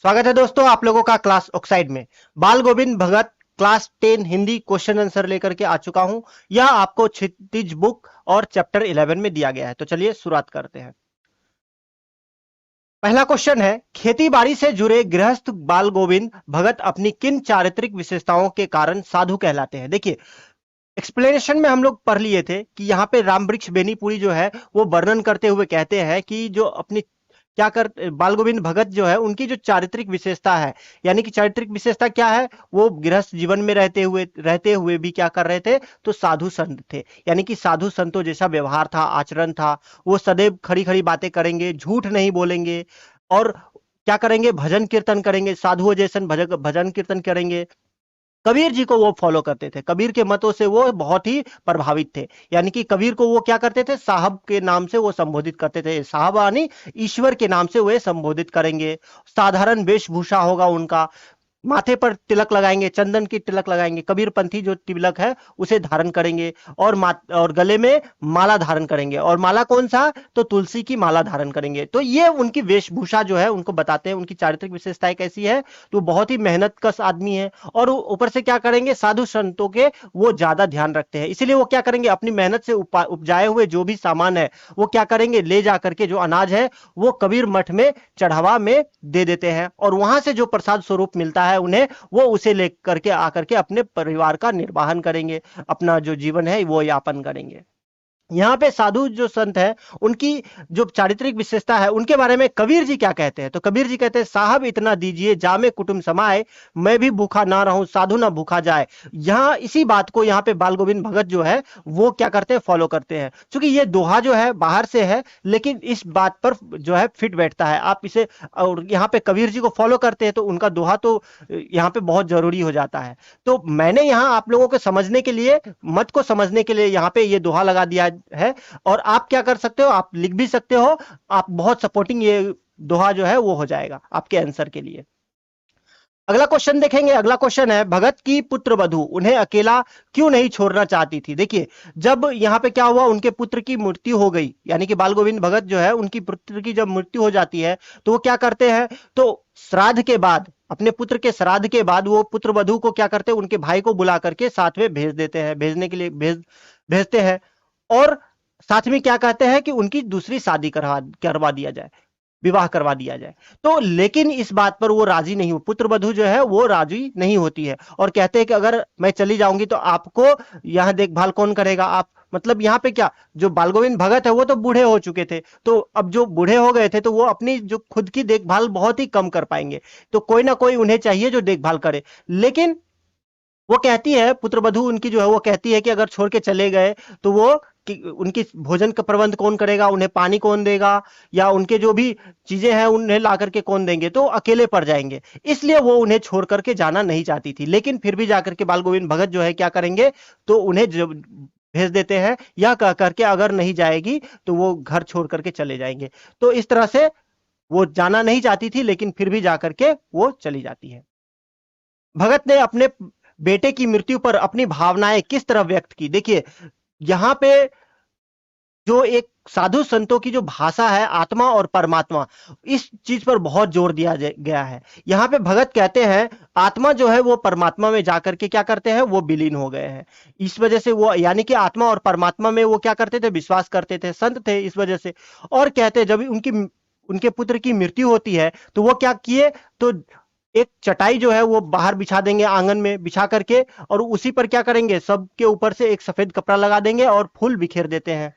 स्वागत है दोस्तों आप लोगों का क्लास ऑक्साइड में। बाल गोविंद भगत क्लास 10 हिंदी क्वेश्चन आंसर लेकर के आ चुका हूं। यह आपको क्षितिज बुक और चैप्टर 11 में दिया गया है। तो चलिए शुरुआत करते हैं। पहला क्वेश्चन है, खेती बाड़ी से जुड़े गृहस्थ बाल गोविंद भगत अपनी किन चारित्रिक विशेषताओं के कारण साधु कहलाते हैं। देखिए, एक्सप्लेनेशन में हम लोग पढ़ लिए थे कि यहाँ पे राम वृक्ष बेनीपुरी जो है वो वर्णन करते हुए कहते हैं कि जो अपनी क्या कर बाल गोविंद भगत जो है उनकी जो चारित्रिक विशेषता है, यानी कि चारित्रिक विशेषता क्या है, वो गृहस्थ जीवन में रहते हुए भी क्या कर रहे थे, तो साधु संत थे। यानी कि साधु संतों जैसा व्यवहार था, आचरण था। वो सदैव खड़ी खड़ी बातें करेंगे, झूठ नहीं बोलेंगे और क्या करेंगे, भजन कीर्तन करेंगे, साधुओं जैसन भजन कीर्तन करेंगे। कबीर जी को वो फॉलो करते थे, कबीर के मतों से वो बहुत ही प्रभावित थे। यानी कि कबीर को वो क्या करते थे, साहब के नाम से वो संबोधित करते थे। साहब यानी ईश्वर के नाम से वे संबोधित करेंगे। साधारण वेशभूषा होगा उनका, माथे पर तिलक लगाएंगे, चंदन की तिलक लगाएंगे, कबीरपंथी जो तिलक है उसे धारण करेंगे। और गले में माला धारण करेंगे, और माला कौन सा, तो तुलसी की माला धारण करेंगे। तो ये उनकी वेशभूषा जो है उनको बताते हैं उनकी चारित्रिक विशेषताएं कैसी है। तो बहुत ही मेहनत कश आदमी है, और ऊपर से क्या करेंगे, साधु संतों के वो ज्यादा ध्यान रखते हैं। इसीलिए वो क्या करेंगे, अपनी मेहनत से उपजाए हुए जो भी सामान है वो क्या करेंगे, ले जा करके जो अनाज है वो कबीर मठ में चढ़ावा में दे देते हैं, और वहां से जो प्रसाद स्वरूप मिलता है उन्हें, वो उसे लेकर के आकर के अपने परिवार का निर्वाहन करेंगे, अपना जो जीवन है वो यापन करेंगे। यहाँ पे साधु जो संत है उनकी जो चारित्रिक विशेषता है उनके बारे में कबीर जी क्या कहते हैं, तो कबीर जी कहते हैं, साहब इतना दीजिए जामे कुटुंब समाए, मैं भी भूखा ना रहूं साधु ना भूखा जाए। यहाँ इसी बात को यहाँ पे बाल गोविंद भगत जो है वो क्या करते हैं, फॉलो करते हैं। क्योंकि ये दोहा जो है बाहर से है, लेकिन इस बात पर जो है फिट बैठता है आप इसे, और यहाँ पे कबीर जी को फॉलो करते हैं तो उनका दोहा तो यहाँ पे बहुत जरूरी हो जाता है। तो मैंने यहाँ आप लोगों को समझने के लिए, मत को समझने के लिए यहाँ पे ये दोहा लगा दिया है। और आप क्या कर सकते हो, आप लिख भी सकते हो। आप बहुत सपोर्टिंग ये दोहा जो है वो हो जाएगा आपके आंसर के लिए। अगला क्वेश्चन देखेंगे। अगला क्वेश्चन है, भगत की पुत्र वधु उन्हें अकेला क्यों नहीं छोड़ना चाहती थी। देखिए, जब यहाँ पे क्या हुआ, उनके पुत्र की मृत्यु हो गई, यानी कि बाल गोविंद भगत जो है उनकी पुत्र की जब मृत्यु हो जाती है तो वो क्या करते हैं, तो श्राद्ध के बाद, अपने पुत्र के श्राद्ध के बाद वो पुत्र वधु को क्या करते हैं, उनके भाई को बुला करके साथ में भेज देते हैं, भेजने के लिए भेजते हैं। और साथ में क्या कहते हैं कि उनकी दूसरी शादी करवा दिया जाए, विवाह करवा दिया जाए। तो लेकिन इस बात पर वो राजी नहीं हो, पुत्र वधु जो है वो राजी नहीं होती है, और कहते हैं कि अगर मैं चली जाऊंगी तो आपको यहाँ देखभाल कौन करेगा। आप मतलब यहाँ पे क्या, जो बाल गोविंद भगत है वो तो बूढ़े हो चुके थे, तो अब जो बूढ़े हो गए थे तो वो अपनी जो खुद की देखभाल बहुत ही कम कर पाएंगे, तो कोई ना कोई उन्हें चाहिए जो देखभाल करे। लेकिन वो कहती है, पुत्र वधु उनकी जो है वो कहती है कि अगर छोड़ के चले गए तो वो कि उनकी भोजन का प्रबंध कौन करेगा, उन्हें पानी कौन देगा, या उनके जो भी चीजें हैं उन्हें ला करके कौन देंगे, तो अकेले पड़ जाएंगे। इसलिए वो उन्हें छोड़ करके जाना नहीं चाहती थी, लेकिन फिर भी जाकर के बाल गोविंद भगत जो है क्या करेंगे, तो उन्हें भेज देते हैं, यह कह करके अगर नहीं जाएगी तो वो घर छोड़ करके चले जाएंगे। तो इस तरह से वो जाना नहीं चाहती थी, लेकिन फिर भी जाकर के वो चली जाती है। भगत ने अपने बेटे की मृत्यु पर अपनी भावनाएं किस तरह व्यक्त की। देखिए, यहाँ पे जो एक साधु संतों की जो भाषा है, आत्मा और परमात्मा, इस चीज पर बहुत जोर दिया गया है। यहाँ पे भगत कहते हैं आत्मा जो है वो परमात्मा में जाकर के क्या करते हैं, वो विलीन हो गए हैं। इस वजह से वो, यानी कि आत्मा और परमात्मा में वो क्या करते थे, विश्वास करते थे, संत थे इस वजह से। और कहते हैं जब उनकी उनके पुत्र की मृत्यु होती है तो वो क्या किए, तो एक चटाई जो है वो बाहर बिछा देंगे, आंगन में बिछा करके, और उसी पर क्या करेंगे, सबके ऊपर से एक सफेद कपड़ा लगा देंगे और फूल बिखेर देते हैं।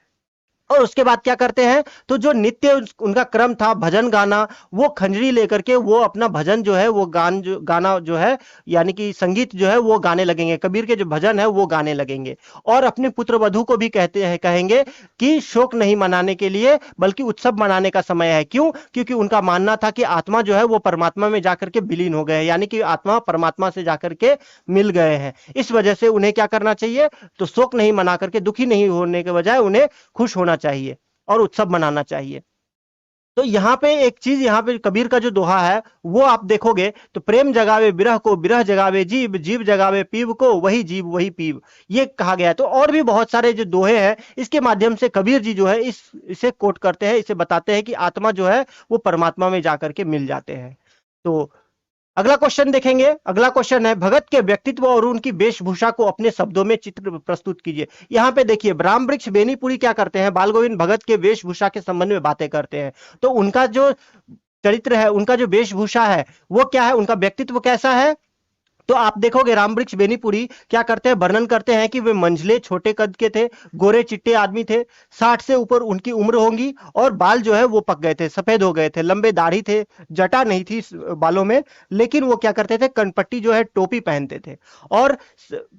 और उसके बाद क्या करते हैं, तो जो नित्य उनका क्रम था भजन गाना, वो खंजरी लेकर के वो अपना भजन जो है वो गाना जो है, यानी कि संगीत जो है वो गाने लगेंगे, कबीर के जो भजन है वो गाने लगेंगे। और अपने पुत्र वधु को भी कहेंगे कि शोक नहीं मनाने के लिए बल्कि उत्सव मनाने का समय है। क्यों, क्योंकि उनका मानना था कि आत्मा जो है वो परमात्मा में जाकर के विलीन हो गए, यानी कि आत्मा परमात्मा से जाकर के मिल गए हैं। इस वजह से उन्हें क्या करना चाहिए, तो शोक नहीं मना करके, दुखी नहीं होने के बजाय उन्हें खुश होना चाहिए और उत्सव मनाना चाहिए। तो यहाँ पे एक चीज, यहाँ पे कबीर का जो दोहा है वो आप देखोगे तो, प्रेम जगावे विरह को, विरह जगावे जीव, जीव जगावे पीव को, वही जीव वही पीव, ये कहा गया है। तो और भी बहुत सारे जो दोहे हैं इसके माध्यम से कबीर जी जो है इसे कोट करते हैं, इसे बताते हैं कि आत्मा जो है वो परमात्मा में जाकर के मिल जाते हैं। तो अगला क्वेश्चन देखेंगे। अगला क्वेश्चन है, भगत के व्यक्तित्व और उनकी वेशभूषा को अपने शब्दों में चित्र प्रस्तुत कीजिए। यहां पे देखिए रामवृक्ष बेनीपुरी क्या करते हैं, बाल गोविंद भगत के वेशभूषा के संबंध में बातें करते हैं। तो उनका जो चरित्र है, उनका जो वेशभूषा है वो क्या है, उनका व्यक्तित्व कैसा है, तो आप देखोगे रामवृक्ष बेनीपुरी क्या करते हैं, वर्णन करते हैं कि वे मंझले छोटे कद के थे, गोरे चिट्टे आदमी थे, 60 से ऊपर उनकी उम्र होंगी और बाल जो है वो पक गए थे, सफेद हो गए थे, लंबे दाढ़ी थे, जटा नहीं थी बालों में, लेकिन वो क्या करते थे, कनपट्टी जो है टोपी पहनते थे। और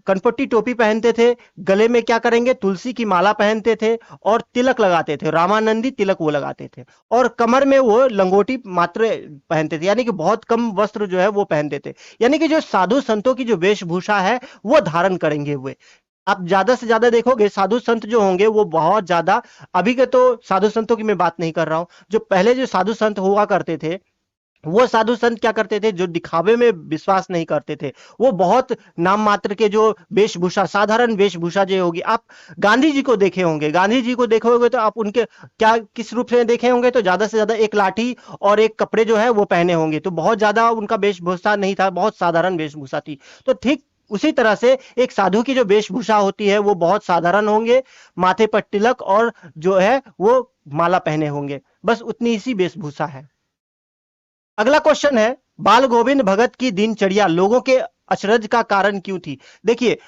कनपट्टी टोपी पहनते थे, गले में क्या करेंगे, तुलसी की माला पहनते थे और तिलक लगाते थे, रामानंदी तिलक वो लगाते थे, और कमर में वो लंगोटी मात्र पहनते थे, यानी कि बहुत कम वस्त्र जो है वो पहनते थे। यानी कि जो साधु संतों की जो वेशभूषा है वो धारण करेंगे वे। आप ज्यादा से ज्यादा देखोगे साधु संत जो होंगे वो बहुत ज्यादा, अभी के तो साधु संतों की मैं बात नहीं कर रहा हूं, जो पहले जो साधु संत हुआ करते थे, वो साधु संत क्या करते थे, जो दिखावे में विश्वास नहीं करते थे, वो बहुत नाम मात्र के जो वेशभूषा, साधारण वेशभूषा जो होगी, आप गांधी जी को देखे होंगे, गांधी जी को देखोगे तो आप उनके क्या किस रूप से देखे होंगे, तो ज्यादा से ज्यादा एक लाठी और एक कपड़े जो है वो पहने होंगे, तो बहुत ज्यादा उनका वेशभूषा नहीं था, बहुत साधारण वेशभूषा थी। तो ठीक उसी तरह से एक साधु की जो वेशभूषा होती है वो बहुत साधारण होंगे, माथे पर तिलक और जो है वो माला पहने होंगे, बस उतनी ही सी वेशभूषा है। अगला क्वेश्चन है, बाल गोविंद भगत की दिनचर्या लोगों के अचरज का कारण क्यों थी। देखिए,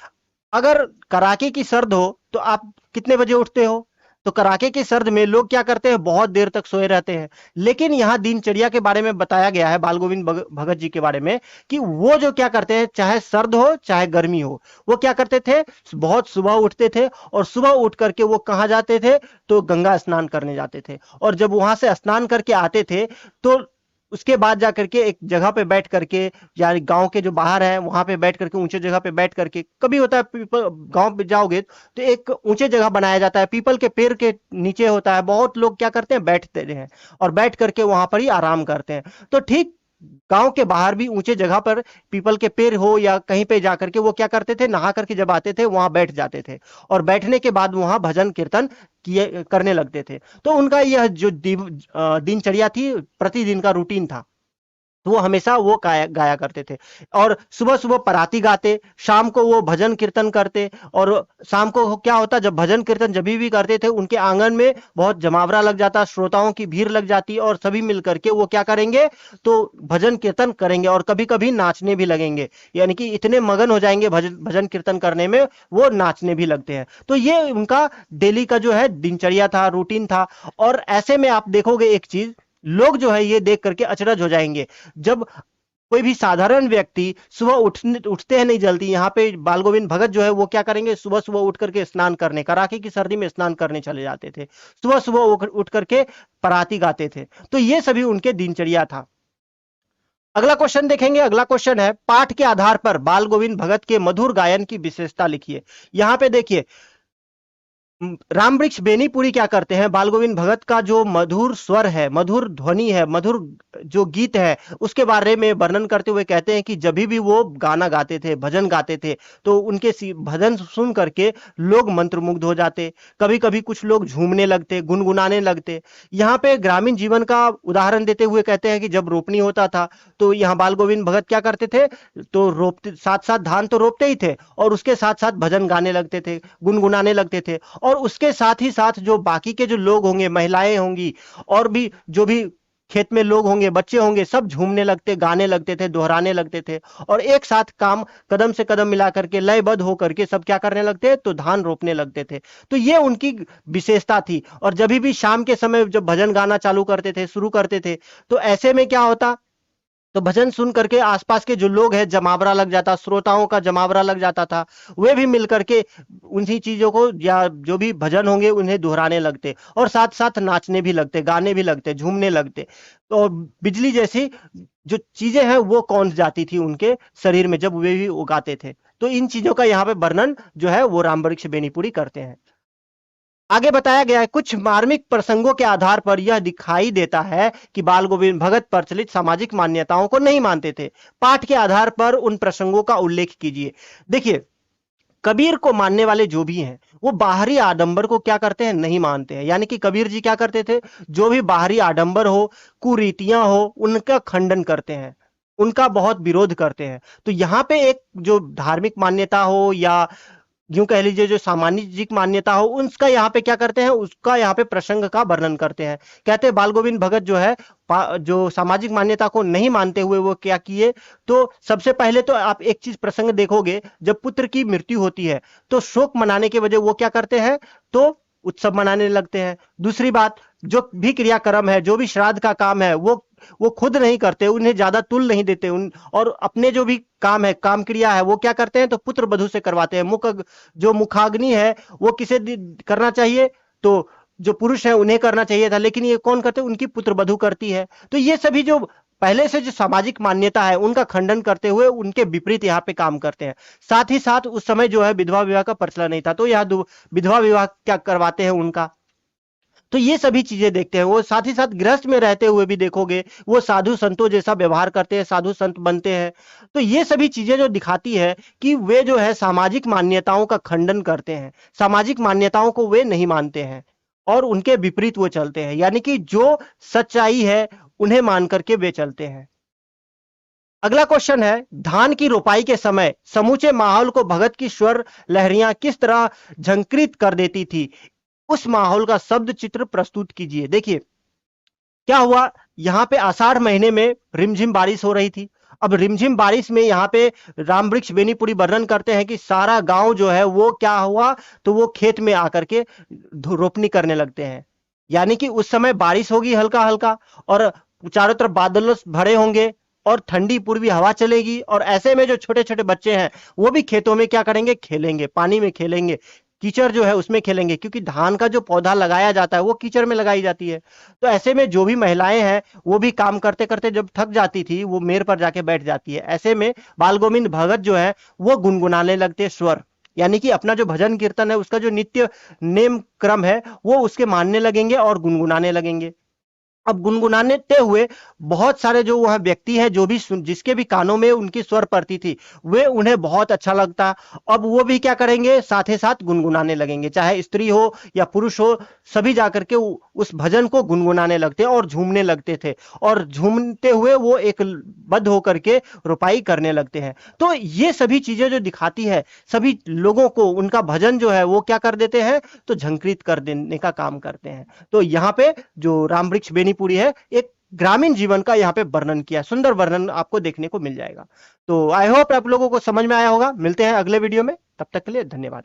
अगर कड़ाके की सर्द हो तो आप कितने बजे उठते हो, तो कड़ाके की सर्द में लोग क्या करते हैं, बहुत देर तक सोए रहते हैं। लेकिन यहां दिनचर्या के बारे में बताया गया है बाल गोविंद भगत जी के बारे में, कि वो जो क्या करते हैं, चाहे सर्द हो चाहे गर्मी हो, वो क्या करते थे, बहुत सुबह उठते थे और सुबह उठ करके वो कहां जाते थे, तो गंगा स्नान करने जाते थे, और जब वहां से स्नान करके आते थे तो उसके बाद जाकर के एक जगह पे बैठ करके, यानी गांव के जो बाहर है वहां पे बैठ करके, ऊंचे जगह पे बैठ करके, कभी होता है पीपल गांव पे जाओगे तो एक ऊंचे जगह बनाया जाता है, पीपल के पेड़ के नीचे होता है, बहुत लोग क्या करते हैं, बैठते हैं और बैठ करके वहां पर ही आराम करते हैं। तो ठीक गांव के बाहर भी ऊंचे जगह पर पीपल के पेड़ हो या कहीं पे जाकर के वो क्या करते थे, नहा करके जब आते थे वहां बैठ जाते थे, और बैठने के बाद वहां भजन कीर्तन किए करने लगते थे। तो उनका यह जो दिनचर्या थी, प्रतिदिन का रूटीन था, तो वो हमेशा वो गाया करते थे। और सुबह सुबह पराती गाते, शाम को वो भजन कीर्तन करते, और शाम को क्या होता, जब भजन कीर्तन जब भी करते थे उनके आंगन में बहुत जमावड़ा लग जाता, श्रोताओं की भीड़ लग जाती, और सभी मिलकर के वो क्या करेंगे, तो भजन कीर्तन करेंगे और कभी कभी नाचने भी लगेंगे, यानी कि इतने मगन हो जाएंगे भजन भजन कीर्तन करने में, वो नाचने भी लगते हैं। तो ये उनका डेली का जो है दिनचर्या था, रूटीन था। और ऐसे में आप देखोगे एक चीज, लोग जो है ये देख करके अचरज हो जाएंगे, जब कोई भी साधारण व्यक्ति सुबह उठते हैं नहीं जल्दी, यहाँ पे बाल गोविंद भगत जो है वो क्या करेंगे, सुबह सुबह उठ करके स्नान करने, कड़ाके की सर्दी में स्नान करने चले जाते थे, सुबह सुबह उठ करके पराती गाते थे। तो ये सभी उनके दिनचर्या था। अगला क्वेश्चन देखेंगे। अगला क्वेश्चन है, पाठ के आधार पर बाल गोविंद भगत के मधुर गायन की विशेषता लिखिए। यहां पे देखिए रामवृक्ष बेनीपुरी क्या करते हैं, बाल गोविंद भगत का जो मधुर स्वर है, मधुर ध्वनि है, मधुर जो गीत है, उसके बारे में वर्णन करते हुए कहते हैं कि जब भी वो गाना गाते थे, भजन गाते थे, तो उनके भजन सुन करके लोग मंत्रमुग्ध हो जाते, कभी कभी कुछ लोग झूमने लगते, गुनगुनाने लगते। यहाँ पे ग्रामीण जीवन का उदाहरण देते हुए कहते हैं कि जब रोपनी होता था तो यहाँ बाल गोविंद भगत क्या करते थे, तो रोपते साथ साथ धान तो रोपते ही थे और उसके साथ साथ भजन गाने लगते थे, गुनगुनाने लगते थे, और उसके साथ ही साथ जो बाकी के जो लोग होंगे, महिलाएं होंगी और भी जो भी खेत में लोग होंगे, बच्चे होंगे, सब झूमने लगते, गाने लगते थे, दोहराने लगते थे, और एक साथ काम कदम से कदम मिला करके लयबद्ध होकर के सब क्या करने लगते, तो धान रोपने लगते थे। तो ये उनकी विशेषता थी। और जब भी शाम के समय जब भजन गाना चालू करते थे, शुरू करते थे, तो ऐसे में क्या होता, तो भजन सुन करके आसपास के जो लोग हैं जमावड़ा लग जाता, श्रोताओं का जमावड़ा लग जाता था, वे भी मिल करके उन्हीं चीजों को या जो भी भजन होंगे उन्हें दोहराने लगते और साथ साथ नाचने भी लगते, गाने भी लगते, झूमने लगते। तो बिजली जैसी जो चीजें हैं वो कौंध जाती थी उनके शरीर में जब वे भी उगाते थे। तो इन चीजों का यहाँ पे वर्णन जो है वो रामवृक्ष बेनीपुरी करते हैं। आगे बताया गया है, कुछ मार्मिक प्रसंगों के आधार पर यह दिखाई देता है कि बाल गोविंद भगत प्रचलित सामाजिक मान्यताओं को नहीं मानते थे। पाठ के आधार पर उन प्रसंगों का उल्लेख कीजिए। देखिए, कबीर को मानने वाले जो भी हैं वो बाहरी आडंबर को क्या करते हैं, नहीं मानते हैं। यानी कि कबीर जी क्या करते थे, जो भी बाहरी आडंबर हो, कुरीतियां हो, उनका खंडन करते हैं। उनका बहुत विरोध करते हैं। तो यहाँ पे एक जो धार्मिक मान्यता हो या यूं कह लीजिए जो सामाजिक मान्यता हो, उसका यहाँ पे क्या करते हैं, उसका यहाँ पे प्रसंग का वर्णन करते हैं। कहते हैं बाल गोविंद भगत जो है जो सामाजिक मान्यता को नहीं मानते हुए वो क्या किए, तो सबसे पहले तो आप एक चीज प्रसंग देखोगे, जब पुत्र की मृत्यु होती है तो शोक मनाने के वजह वो क्या करते हैं, तो उत्सव मनाने लगते हैं। दूसरी बात, जो भी क्रियाक्रम है, जो भी श्राद्ध का काम है, वो खुद नहीं करते, उन्हें ज्यादा तुल नहीं देते उन, और अपने जो भी काम है, काम क्रिया है, वो क्या करते हैं, तो पुत्र वधू से करवाते हैं। जो मुखाग्नि है वो किसे करना चाहिए, तो जो पुरुष है उन्हें करना चाहिए था, लेकिन ये कौन करते, उनकी पुत्र वधू करती है। तो ये सभी जो पहले से जो सामाजिक मान्यता है उनका खंडन करते हुए उनके विपरीत यहाँ पे काम करते हैं। साथ ही साथ उस समय जो है विधवा विवाह का प्रचलन नहीं था, तो यह विधवा विवाह क्या करवाते हैं उनका। तो ये सभी चीजें देखते हैं। वो साथ ही साथ गृहस्थ में रहते हुए भी देखोगे वो साधु संतों जैसा व्यवहार करते हैं, साधु संत बनते हैं। तो ये सभी चीजें जो दिखाती है कि वे जो है सामाजिक मान्यताओं का खंडन करते हैं, सामाजिक मान्यताओं को वे नहीं मानते हैं और उनके विपरीत वो चलते हैं, यानी कि जो सच्चाई है उन्हें मान करके वे चलते हैं। अगला क्वेश्चन है, धान की रोपाई के समय समूचे माहौल को भगत की स्वर लहरियां किस तरह झंकृत कर देती थी, उस माहौल का शब्द चित्र प्रस्तुत कीजिए। देखिए क्या हुआ, यहां पे आषाढ़ महीने में रिमझिम बारिश हो रही थी। अब रिमझिम बारिश में यहाँ पे राम वृक्ष बेनीपुरी वर्णन करते हैं कि सारा गांव जो है वो क्या हुआ, तो वो खेत में आकर के रोपनी करने लगते हैं। यानी कि उस समय बारिश होगी हल्का हल्का, और चारों तरफ बादलों से भरे होंगे और ठंडी पूर्वी हवा चलेगी, और ऐसे में जो छोटे छोटे बच्चे हैं वो भी खेतों में क्या करेंगे, खेलेंगे, पानी में खेलेंगे, कीचड़ जो है उसमें खेलेंगे, क्योंकि धान का जो पौधा लगाया जाता है वो कीचड़ में लगाई जाती है। तो ऐसे में जो भी महिलाएं हैं वो भी काम करते करते जब थक जाती थी वो मेड़ पर जाके बैठ जाती है। ऐसे में बाल गोविंद भगत जो है वो गुनगुनाने लगते स्वर, यानी कि अपना जो भजन कीर्तन है उसका जो नित्य नेम क्रम है वो उसके मानने लगेंगे और गुनगुनाने लगेंगे। अब गुनगुनाते हुए बहुत सारे जो वह व्यक्ति है, जो भी जिसके भी कानों में उनकी स्वर पड़ती थी, वे उन्हें बहुत अच्छा लगता। अब वो भी क्या करेंगे, साथ ही साथ गुनगुनाने लगेंगे, चाहे स्त्री हो या पुरुष हो, सभी जाकर के उस भजन को गुनगुनाने लगते और झूमने लगते थे, और झूमते हुए वो एक बद्ध होकर के रुपाई करने लगते हैं। तो ये सभी चीजें जो दिखाती है, सभी लोगों को उनका भजन जो है वो क्या कर देते हैं, तो झंकृत कर देने का काम करते हैं। तो यहाँ पे जो राम वृक्ष बेनीपुरी है एक ग्रामीण जीवन का यहाँ पे वर्णन किया, सुंदर वर्णन आपको देखने को मिल जाएगा। तो आई होप आप लोगों को समझ में आया होगा। मिलते हैं अगले वीडियो में, तब तक के लिए धन्यवाद।